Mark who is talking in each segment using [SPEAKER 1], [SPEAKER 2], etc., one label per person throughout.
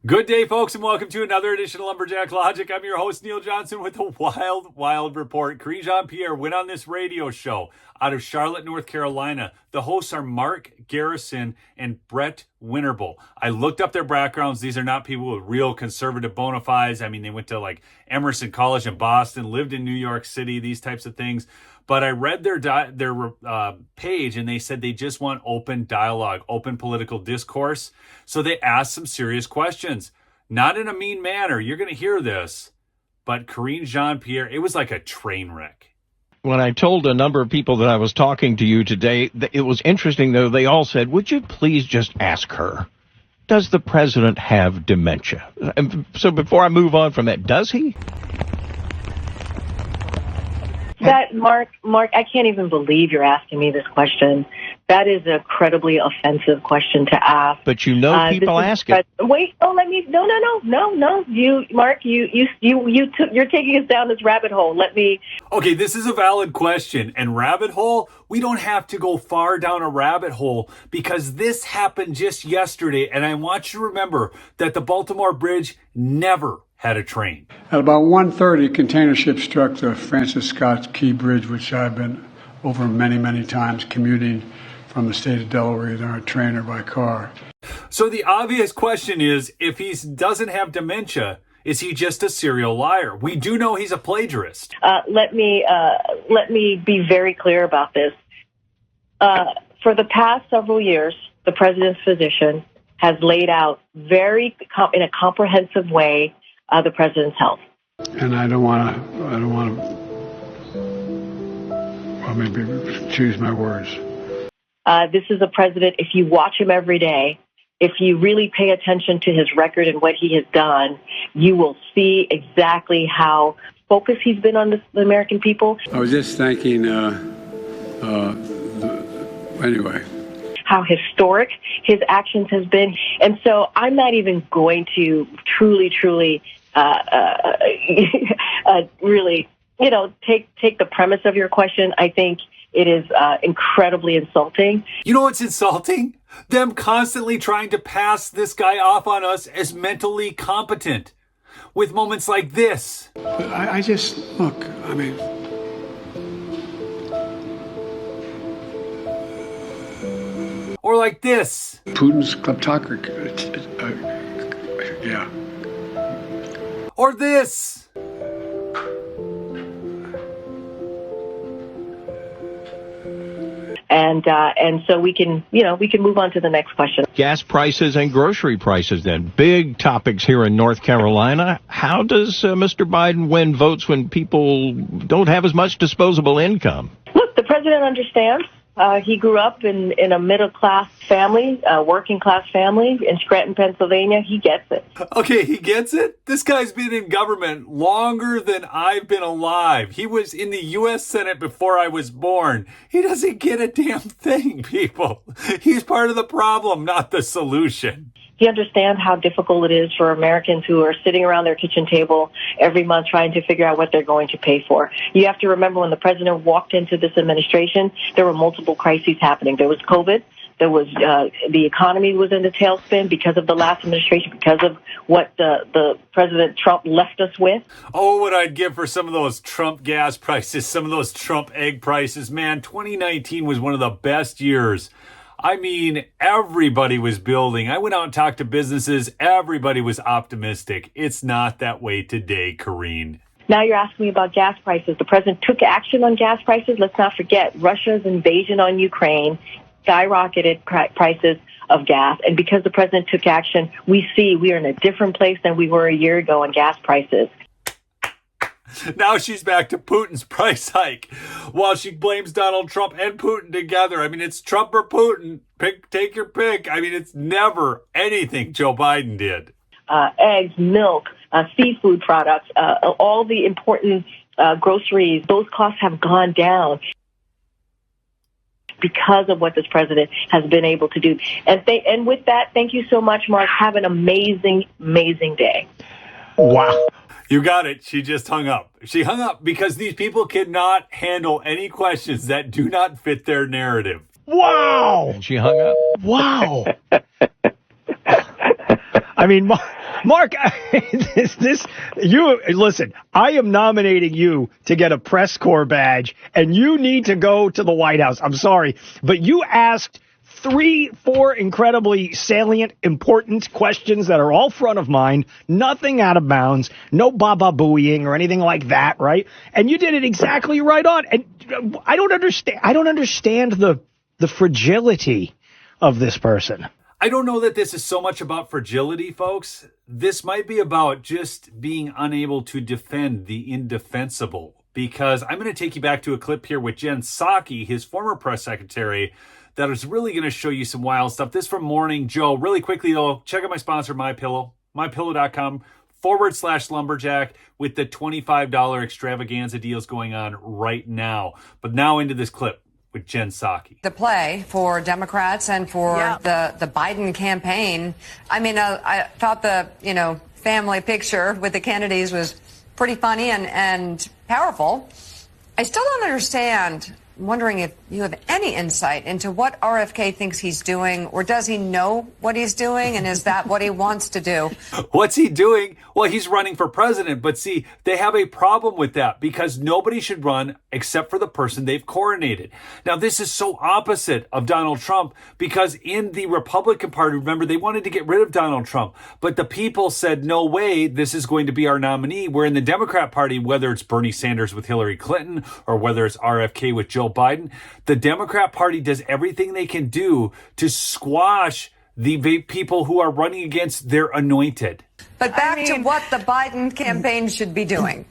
[SPEAKER 1] Good day, folks, and welcome to another edition of Lumberjack Logic. I'm your host, Neil Johnson, with a wild report. Karine Jean-Pierre went on this radio show out of Charlotte, North Carolina. The hosts are Mark Garrison and Brett Winterble. I looked up their backgrounds. These are not people with real conservative bona fides. I mean, they went to like Emerson College in Boston, lived in New York City, these types of things. But I read their page, and they said they just want open dialogue, open political discourse. So they asked some serious questions, not in a mean manner. You're going to hear this, but Karine Jean-Pierre, it was like a train wreck.
[SPEAKER 2] When I told a number of people that I was talking to you today, it was interesting, though. They all said, would you please just ask her, does the president have dementia? And so before I move on from that, does he?
[SPEAKER 3] That Mark, I can't even believe you're asking me this question. That is an incredibly offensive question to ask.
[SPEAKER 2] But you know, people ask it.
[SPEAKER 3] Wait, no. Mark, you're taking us down this rabbit hole.
[SPEAKER 1] Okay, this is a valid question. And rabbit hole, we don't have to go far down a rabbit hole because this happened just yesterday. And I want you to remember that the Baltimore Bridge never had a train.
[SPEAKER 4] At about 1:30, container ship struck the Francis Scott Key Bridge, which I've been over many, many times commuting from the state of Delaware, either on a train or by car.
[SPEAKER 1] So the obvious question is, if he doesn't have dementia, is he just a serial liar? We do know he's a plagiarist.
[SPEAKER 3] Let me be very clear about this. For the past several years, the president's physician has laid out in a comprehensive way the president's health.
[SPEAKER 4] And I don't want to, well, maybe choose my words.
[SPEAKER 3] This is a president, if you watch him every day, if you really pay attention to his record and what he has done, you will see exactly how focused he's been on the American people.
[SPEAKER 4] I was just thinking, anyway.
[SPEAKER 3] How historic his actions has been. And so I'm not even going to truly, really, take the premise of your question. I think it is incredibly insulting.
[SPEAKER 1] You know what's insulting? Them constantly trying to pass this guy off on us as mentally competent with moments like this.
[SPEAKER 4] I just, look, I mean...
[SPEAKER 1] Or like this.
[SPEAKER 4] Putin's kleptocracy, yeah.
[SPEAKER 1] Or this.
[SPEAKER 3] And so we can move on to the next question.
[SPEAKER 2] Gas prices and grocery prices, then. Big topics here in North Carolina. How does Mr. Biden win votes when people don't have as much disposable income?
[SPEAKER 3] Look, the president understands. He grew up in a middle-class family, working-class family in Scranton, Pennsylvania. He gets it.
[SPEAKER 1] Okay, he gets it? This guy's been in government longer than I've been alive. He was in the U.S. Senate before I was born. He doesn't get a damn thing, people. He's part of the problem, not the solution.
[SPEAKER 3] He understands how difficult it is for Americans who are sitting around their kitchen table every month trying to figure out what they're going to pay for. You have to remember when the president walked into this administration, there were multiple crises happening. There was COVID. There was the economy was in the tailspin because of the last administration, because of what the President Trump left us with.
[SPEAKER 1] Oh, what I'd give for some of those Trump gas prices, some of those Trump egg prices. Man, 2019 was one of the best years. I mean, everybody was building. I went out and talked to businesses. Everybody was optimistic. It's not that way today, Karine.
[SPEAKER 3] Now you're asking me about gas prices. The president took action on gas prices. Let's not forget Russia's invasion on Ukraine skyrocketed prices of gas. And because the president took action, we are in a different place than we were a year ago on gas prices.
[SPEAKER 1] Now she's back to Putin's price hike while she blames Donald Trump and Putin together. I mean, it's Trump or Putin. Take your pick. I mean, it's never anything Joe Biden did.
[SPEAKER 3] Eggs, milk, seafood products, all the important groceries, those costs have gone down because of what this president has been able to do. And with that, thank you so much, Mark. Have an amazing, amazing day.
[SPEAKER 2] Wow.
[SPEAKER 1] You got it. She just hung up. She hung up because these people cannot handle any questions that do not fit their narrative.
[SPEAKER 2] Wow. And she hung up. Wow.
[SPEAKER 5] I mean, Mark, listen, I am nominating you to get a press corps badge, and you need to go to the White House. I'm sorry, but you asked 3-4 incredibly salient, important questions that are all front of mind, nothing out of bounds, no baba-booeying or anything like that, right? And you did it exactly right on. And I don't understand the fragility of this person.
[SPEAKER 1] I don't know that this is so much about fragility, folks. This might be about just being unable to defend the indefensible. Because I'm going to take you back to a clip here with Jen Psaki, his former press secretary, that is really going to show you some wild stuff. This from Morning Joe. Really quickly, though, check out my sponsor, MyPillow, mypillow.com/lumberjack with the $25 extravaganza deals going on right now. But now into this clip with Jen Psaki.
[SPEAKER 6] The play for Democrats and for the Biden campaign. I mean, I thought the, family picture with the Kennedys was pretty funny and powerful. I still don't understand. I'm wondering if you have any insight into what RFK thinks he's doing, or does he know what he's doing, and is that what he wants to do?
[SPEAKER 1] What's he doing? Well, he's running for president, but see, they have a problem with that because nobody should run except for the person they've coronated. Now, this is so opposite of Donald Trump because in the Republican Party, remember, they wanted to get rid of Donald Trump, but the people said, no way, this is going to be our nominee. Where in the Democrat Party, whether it's Bernie Sanders with Hillary Clinton or whether it's RFK with Joe Biden, the Democrat Party does everything they can do to squash the people who are running against their anointed.
[SPEAKER 6] But back to what the Biden campaign should be doing.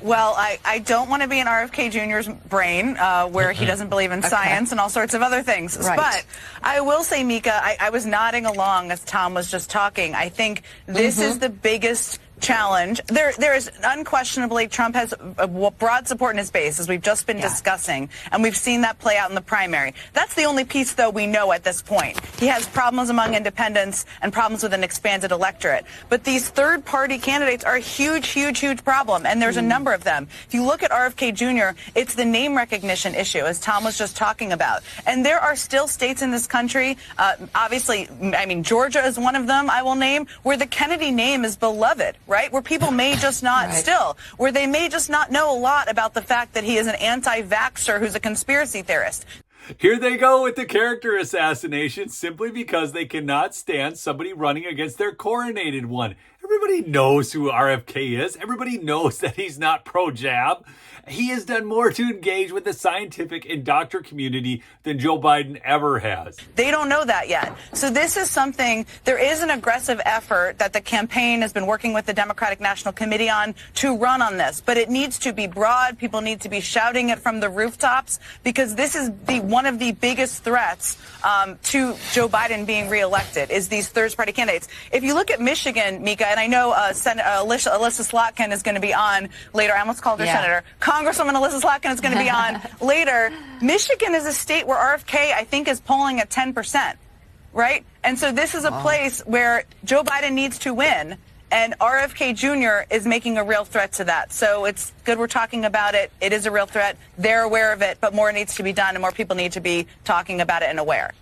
[SPEAKER 7] Well, I don't want to be in RFK Jr.'s brain where he doesn't believe in science and all sorts of other things.
[SPEAKER 6] Right.
[SPEAKER 7] But I will say, Mika, I was nodding along as Tom was just talking. I think this is the biggest challenge. There is unquestionably, Trump has a broad support in his base, as we've just been discussing, and we've seen that play out in the primary. That's the only piece, though, we know at this point. He has problems among independents and problems with an expanded electorate. But these third-party candidates are a huge, huge, huge problem, and there's a number of them. If you look at RFK Jr., it's the name recognition issue, as Tom was just talking about. And there are still states in this country, obviously, I mean, Georgia is one of them, I will name, where the Kennedy name is beloved. Right? Where people may just not where they may just not know a lot about the fact that he is an anti-vaxxer who's a conspiracy theorist.
[SPEAKER 1] Here they go with the character assassination simply because they cannot stand somebody running against their coronated one. Everybody knows who RFK is. Everybody knows that he's not pro-jab. He has done more to engage with the scientific and doctor community than Joe Biden ever has.
[SPEAKER 7] They don't know that yet. So this is something, there is an aggressive effort that the campaign has been working with the Democratic National Committee on to run on this. But it needs to be broad. People need to be shouting it from the rooftops because this is one of the biggest threats to Joe Biden being reelected is these third-party candidates. If you look at Michigan, Mika, and I know Alyssa Slotkin is going to be on later. I almost called her senator. Congresswoman Alyssa Slotkin is going to be on later. Michigan is a state where RFK, I think, is polling at 10%, right? And so this is a place where Joe Biden needs to win, and RFK Jr. is making a real threat to that. So it's good we're talking about it. It is a real threat. They're aware of it, but more needs to be done, and more people need to be talking about it and aware.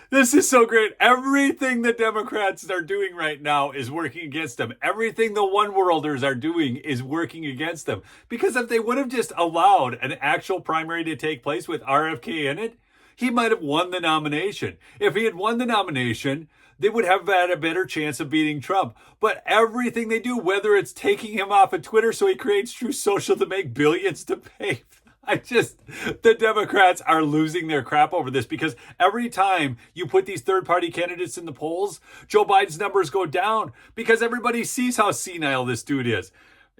[SPEAKER 1] This is so great. Everything the Democrats are doing right now is working against them. Everything the one-worlders are doing is working against them. Because if they would have just allowed an actual primary to take place with RFK in it, he might have won the nomination. If he had won the nomination, they would have had a better chance of beating Trump. But everything they do, whether it's taking him off of Twitter so he creates Truth Social to make billions to pay, the Democrats are losing their crap over this because every time you put these third-party candidates in the polls, Joe Biden's numbers go down because everybody sees how senile this dude is.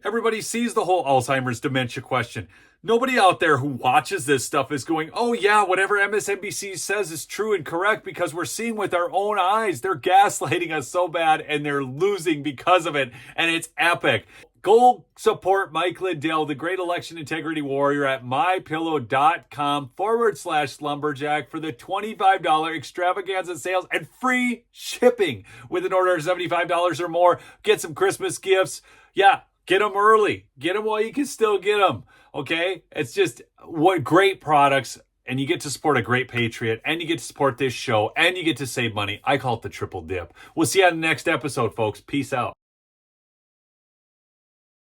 [SPEAKER 1] Everybody sees the whole Alzheimer's dementia question. Nobody out there who watches this stuff is going, oh yeah, whatever MSNBC says is true and correct because we're seeing with our own eyes. They're gaslighting us so bad and they're losing because of it. And it's epic. Go support Mike Lindell, the great election integrity warrior at mypillow.com/lumberjack for the $25 extravaganza sales and free shipping with an order of $75 or more. Get some Christmas gifts. Yeah, get them early. Get them while you can still get them. Okay? It's just what great products. and you get to support a great patriot, and you get to support this show, and you get to save money. I call it the triple dip. We'll see you on the next episode, folks. Peace out.